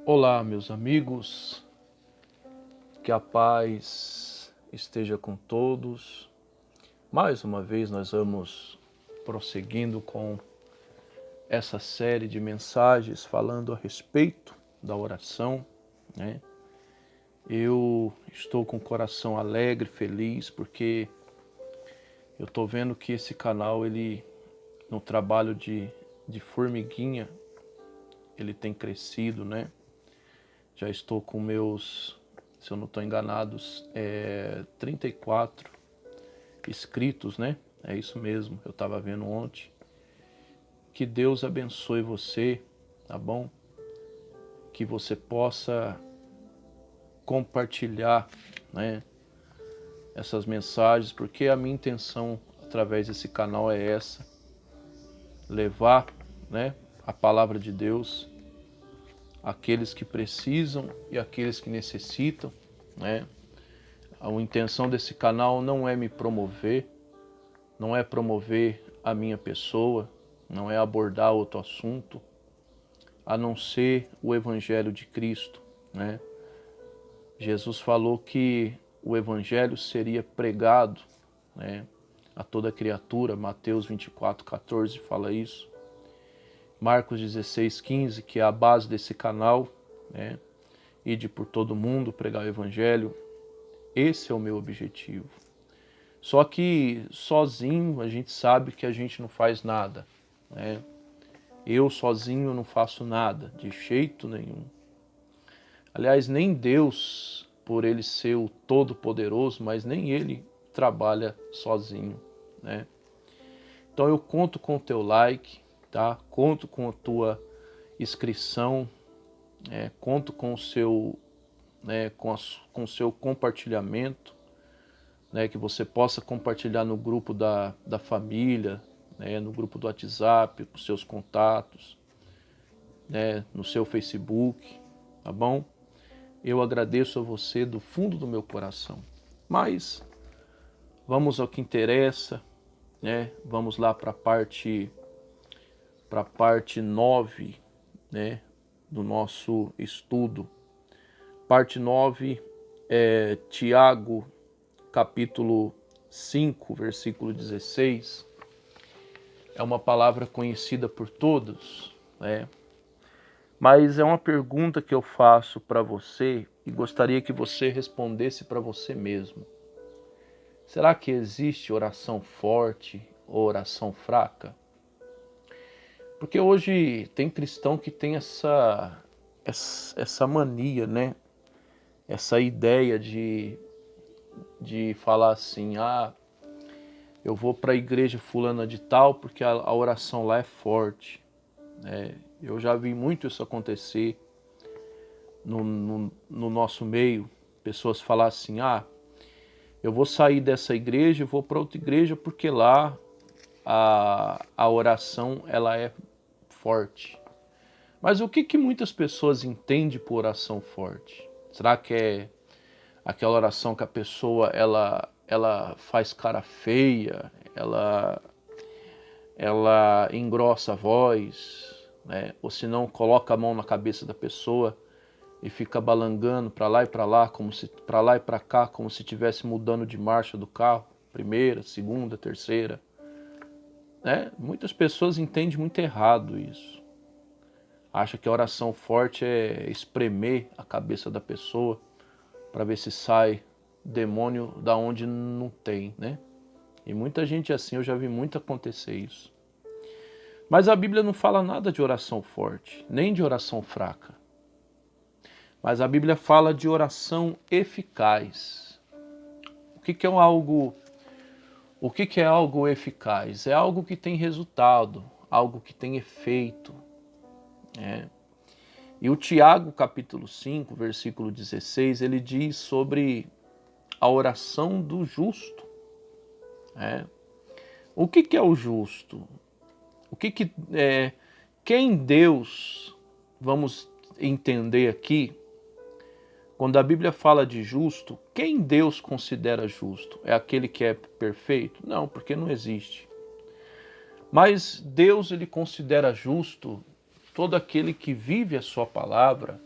Olá, meus amigos, que a paz esteja com todos. Mais uma vez nós vamos prosseguindo com essa série de mensagens falando a respeito da oração, né? Eu estou com o coração alegre, feliz, porque eu estou vendo que esse canal, no trabalho de formiguinha, ele tem crescido, né? Já estou com meus, se eu não estou enganado, 34 inscritos, né? É isso mesmo, eu estava vendo ontem. Que Deus abençoe você, tá bom? Que você possa compartilhar, né, essas mensagens, porque a minha intenção através desse canal é essa: levar, né, a palavra de Deus àqueles que precisam e àqueles que necessitam, né? A intenção desse canal não é me promover, não é promover a minha pessoa, não é abordar outro assunto, a não ser o Evangelho de Cristo, né? Jesus falou que o Evangelho seria pregado, né, a toda criatura. Mateus 24:14 fala isso. Marcos 16:15, que é a base desse canal, né? Ide por todo mundo, pregar o Evangelho. Esse é o meu objetivo. Só que sozinho a gente sabe que a gente não faz nada, né? Eu sozinho não faço nada, de jeito nenhum. Aliás, nem Deus, por Ele ser o Todo-Poderoso, mas nem Ele trabalha sozinho, né? Então eu conto com o teu like, tá? Conto com a tua inscrição, conto com o seu, né, com o seu compartilhamento, né, que você possa compartilhar no grupo da família, né, no grupo do WhatsApp, para os seus contatos, né, no seu Facebook, tá bom? Eu agradeço a você do fundo do meu coração. Mas vamos ao que interessa, né? Vamos lá para a parte 9, né, do nosso estudo. Parte 9 é Tiago, capítulo 5, versículo 16. É uma palavra conhecida por todos, né? Mas é uma pergunta que eu faço para você e gostaria que você respondesse para você mesmo. Será que existe oração forte ou oração fraca? Porque hoje tem cristão que tem essa mania, né? Essa ideia de falar assim: eu vou para a igreja fulana de tal porque a oração lá é forte. Eu já vi muito isso acontecer no nosso meio. Pessoas falar assim: eu vou sair dessa igreja e vou para outra igreja porque lá a oração ela é forte. Mas o que muitas pessoas entendem por oração forte? Será que é aquela oração que a pessoa ela faz cara feia, ela engrossa a voz, né? Ou se não, coloca a mão na cabeça da pessoa e fica balangando para lá e para lá, para lá e para cá, como se estivesse mudando de marcha do carro, primeira, segunda, terceira, né? Muitas pessoas entendem muito errado isso. Acha que a oração forte é espremer a cabeça da pessoa para ver se sai demônio da onde não tem, né? E muita gente assim, eu já vi muito acontecer isso. Mas a Bíblia não fala nada de oração forte, nem de oração fraca. Mas a Bíblia fala de oração eficaz. O que é algo eficaz? É algo que tem resultado, algo que tem efeito, né? E o Tiago, capítulo 5, versículo 16, ele diz sobre a oração do justo. O que é o justo? Quem Deus, vamos entender aqui, quando a Bíblia fala de justo, quem Deus considera justo? É aquele que é perfeito? Não, porque não existe. Mas Deus, ele considera justo todo aquele que vive a sua palavra,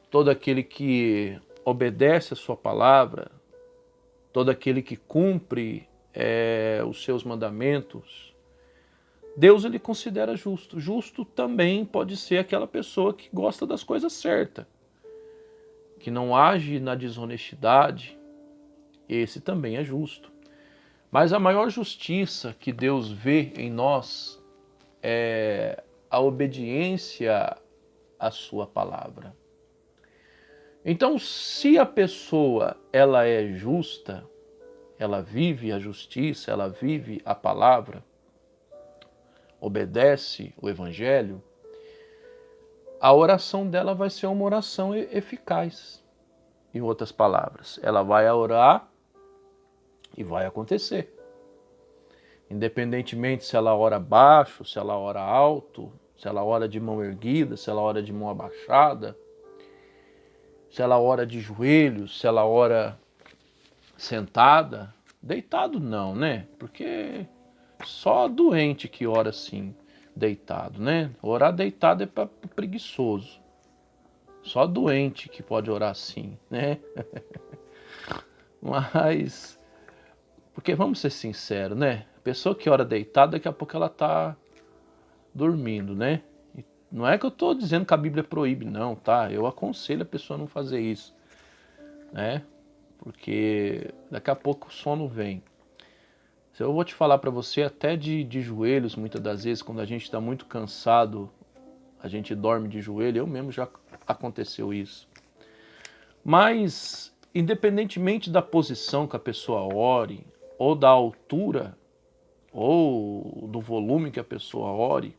todo aquele que obedece a sua palavra, todo aquele que cumpre os seus mandamentos, Deus ele considera justo. Justo também pode ser aquela pessoa que gosta das coisas certas, que não age na desonestidade. Esse também é justo. Mas a maior justiça que Deus vê em nós é a obediência à sua palavra. Então, se a pessoa ela é justa, ela vive a justiça, ela vive a palavra, obedece o evangelho, a oração dela vai ser uma oração eficaz. Em outras palavras, ela vai orar e vai acontecer. Independentemente se ela ora baixo, se ela ora alto, se ela ora de mão erguida, se ela ora de mão abaixada, se ela ora de joelhos, se ela ora sentada, deitado não, né? Porque só doente que ora assim, deitado, né? Orar deitado é para preguiçoso. Só doente que pode orar assim, né? Mas, porque vamos ser sinceros, né? A pessoa que ora deitada, daqui a pouco ela tá dormindo, né? Não é que eu tô dizendo que a Bíblia proíbe, não, tá? Eu aconselho a pessoa a não fazer isso, né? Porque daqui a pouco o sono vem. Eu vou te falar para você até de joelhos, muitas das vezes, quando a gente está muito cansado, a gente dorme de joelho, eu mesmo já aconteceu isso. Mas, independentemente da posição que a pessoa ore, ou da altura, ou do volume que a pessoa ore,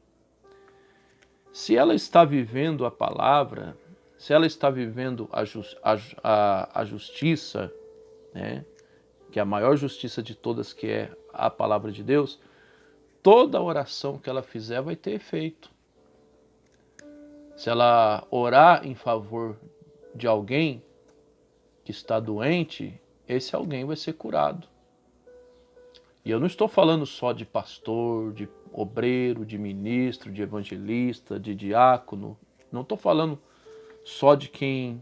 se ela está vivendo a palavra, se ela está vivendo a justiça, né, que é a maior justiça de todas, que é a palavra de Deus, toda oração que ela fizer vai ter efeito. Se ela orar em favor de alguém que está doente, esse alguém vai ser curado. E eu não estou falando só de pastor, de obreiro, de ministro, de evangelista, de diácono. Não estou falando só de quem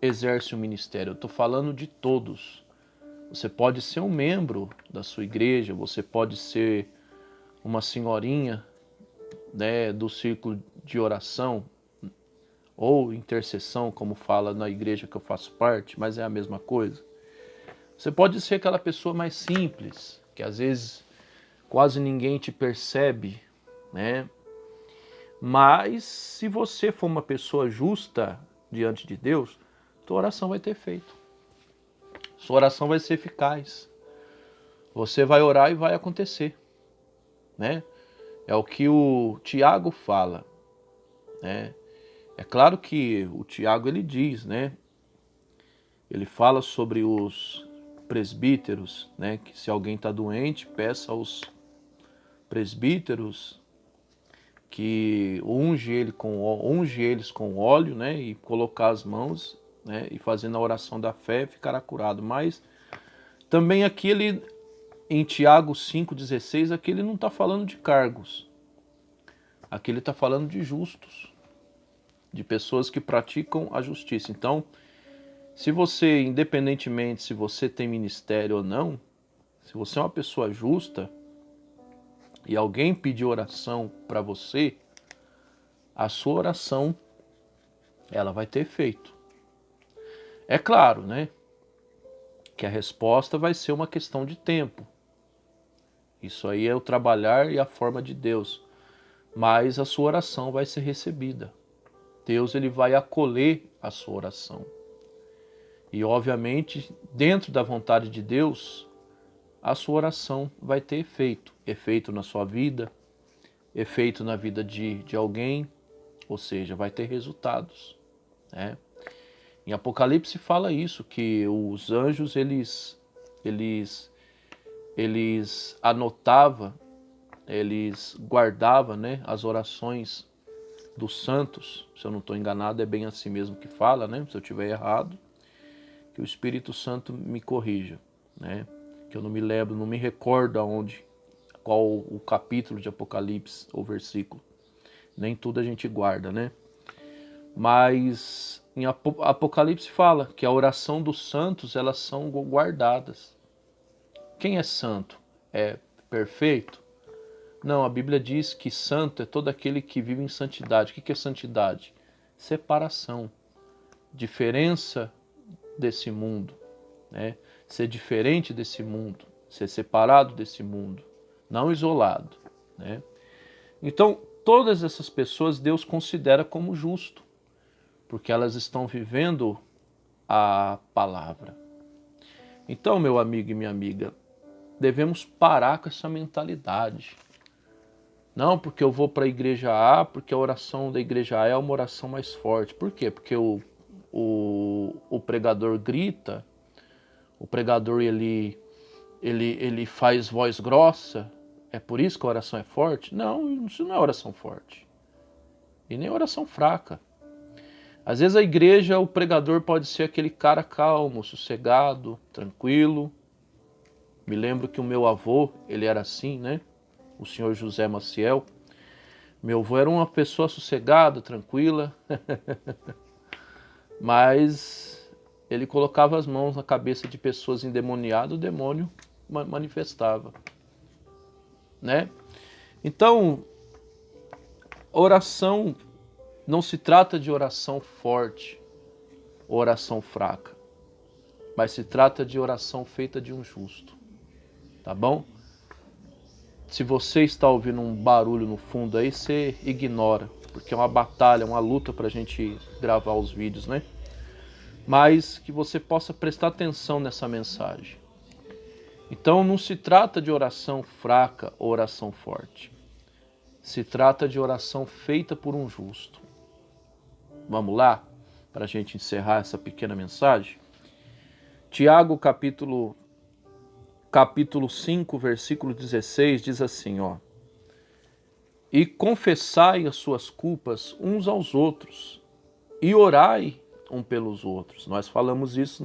exerce o ministério. Eu estou falando de todos. Você pode ser um membro da sua igreja, você pode ser uma senhorinha, né, do círculo de oração ou intercessão, como fala na igreja que eu faço parte, mas é a mesma coisa. Você pode ser aquela pessoa mais simples, que às vezes quase ninguém te percebe, né? Mas se você for uma pessoa justa diante de Deus, tua oração vai ter efeito. Sua oração vai ser eficaz. Você vai orar e vai acontecer, né? É o que o Tiago fala, né? É claro que o Tiago ele diz, né? Ele fala sobre os presbíteros, né? Que se alguém está doente, peça aos presbíteros que unge eles com óleo, né? E colocar as mãos, né? E fazendo a oração da fé ficará curado. Mas também aqui ele, em Tiago 5,16, aqui ele não está falando de cargos. Aqui ele está falando de justos, de pessoas que praticam a justiça. Então, se você, independentemente se você tem ministério ou não, se você é uma pessoa justa e alguém pedir oração para você, a sua oração ela vai ter efeito. É claro, né, que a resposta vai ser uma questão de tempo. Isso aí é o trabalhar e a forma de Deus. Mas a sua oração vai ser recebida. Deus ele vai acolher a sua oração. E obviamente, dentro da vontade de Deus, a sua oração vai ter efeito. Efeito na sua vida, efeito na vida de alguém, ou seja, vai ter resultados, né? Em Apocalipse fala isso, que os anjos eles anotavam, eles guardavam, né, as orações dos santos. Se eu não estou enganado, é bem assim mesmo que fala, né? Se eu estiver errado, que o Espírito Santo me corrija, né? Que eu não me lembro, não me recordo aonde, qual o capítulo de Apocalipse ou versículo. Nem tudo a gente guarda, né? Mas Em Apocalipse fala que a oração dos santos, elas são guardadas. Quem é santo? É perfeito? Não, a Bíblia diz que santo é todo aquele que vive em santidade. O que é santidade? Separação, diferença desse mundo, né? Ser diferente desse mundo, ser separado desse mundo, não isolado, né? Então, todas essas pessoas Deus considera como justo, porque elas estão vivendo a palavra. Então, meu amigo e minha amiga, devemos parar com essa mentalidade. Não, porque eu vou para a igreja A, porque a oração da igreja A é uma oração mais forte. Por quê? Porque o pregador grita, o pregador ele faz voz grossa, é por isso que a oração é forte? Não, isso não é oração forte. E nem oração fraca. Às vezes a igreja, o pregador pode ser aquele cara calmo, sossegado, tranquilo. Me lembro que o meu avô, ele era assim, né? O senhor José Maciel. Meu avô era uma pessoa sossegada, tranquila, mas ele colocava as mãos na cabeça de pessoas endemoniadas, o demônio manifestava, né? Então, oração não se trata de oração forte ou oração fraca, mas se trata de oração feita de um justo, tá bom? Se você está ouvindo um barulho no fundo aí, você ignora, porque é uma batalha, uma luta para a gente gravar os vídeos, né? Mas que você possa prestar atenção nessa mensagem. Então não se trata de oração fraca ou oração forte. Se trata de oração feita por um justo. Vamos lá? Para a gente encerrar essa pequena mensagem. Tiago capítulo 5, versículo 16, diz assim, ó. E confessai as suas culpas uns aos outros, e orai um pelos outros. Nós falamos isso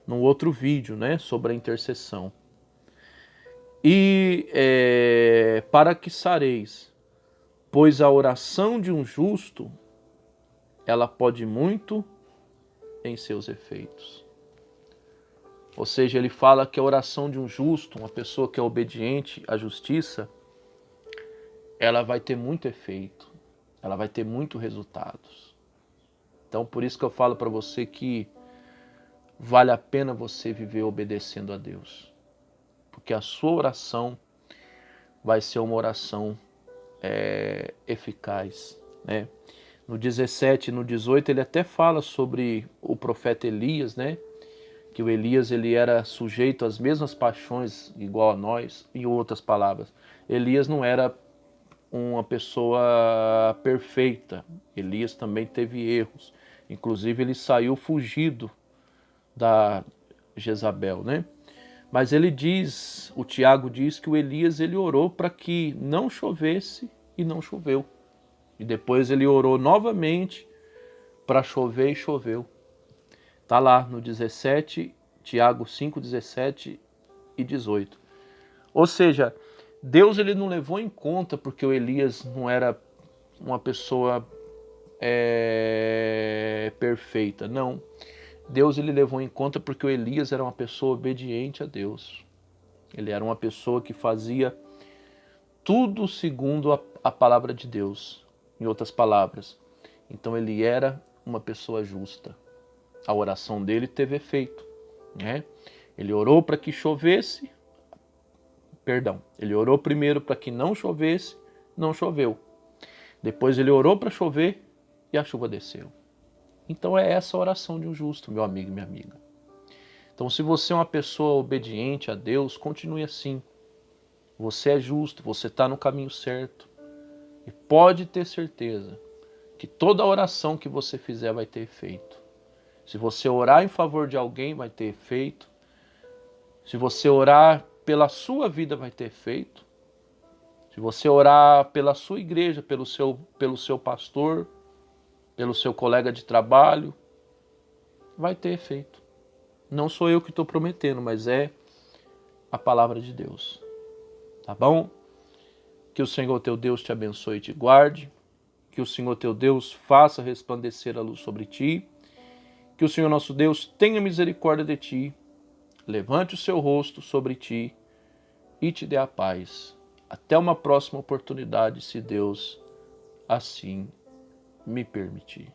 num outro vídeo, né, sobre a intercessão. E para que sareis, pois a oração de um justo, ela pode muito em seus efeitos. Ou seja, ele fala que a oração de um justo, uma pessoa que é obediente à justiça, ela vai ter muito efeito, ela vai ter muitos resultados. Então, por isso que eu falo para você que vale a pena você viver obedecendo a Deus. Porque a sua oração vai ser uma oração eficaz, né? No 17 e no 18 ele até fala sobre o profeta Elias, né? Que o Elias ele era sujeito às mesmas paixões igual a nós. Em outras palavras, Elias não era uma pessoa perfeita. Elias também teve erros. Inclusive ele saiu fugido da Jezabel, né? Mas ele diz, o Tiago diz que o Elias ele orou para que não chovesse e não choveu. E depois ele orou novamente para chover e choveu. Está lá no 17, Tiago 5, 17 e 18. Ou seja, Deus ele não levou em conta porque o Elias não era uma pessoa perfeita. Não. Deus ele levou em conta porque o Elias era uma pessoa obediente a Deus. Ele era uma pessoa que fazia tudo segundo a palavra de Deus. Em outras palavras, então ele era uma pessoa justa. A oração dele teve efeito, né? Ele orou para que chovesse, ele orou primeiro para que não chovesse, não choveu. Depois ele orou para chover e a chuva desceu. Então é essa a oração de um justo, meu amigo e minha amiga. Então se você é uma pessoa obediente a Deus, continue assim. Você é justo, você está no caminho certo. E pode ter certeza que toda oração que você fizer vai ter efeito. Se você orar em favor de alguém, vai ter efeito. Se você orar pela sua vida, vai ter efeito. Se você orar pela sua igreja, pelo seu pastor, pelo seu colega de trabalho, vai ter efeito. Não sou eu que estou prometendo, mas é a palavra de Deus. Tá bom? Que o Senhor teu Deus te abençoe e te guarde. Que o Senhor teu Deus faça resplandecer a luz sobre ti Que o Senhor nosso Deus tenha misericórdia de ti, levante o seu rosto sobre ti e te dê a paz. Até uma próxima oportunidade, se Deus assim me permitir.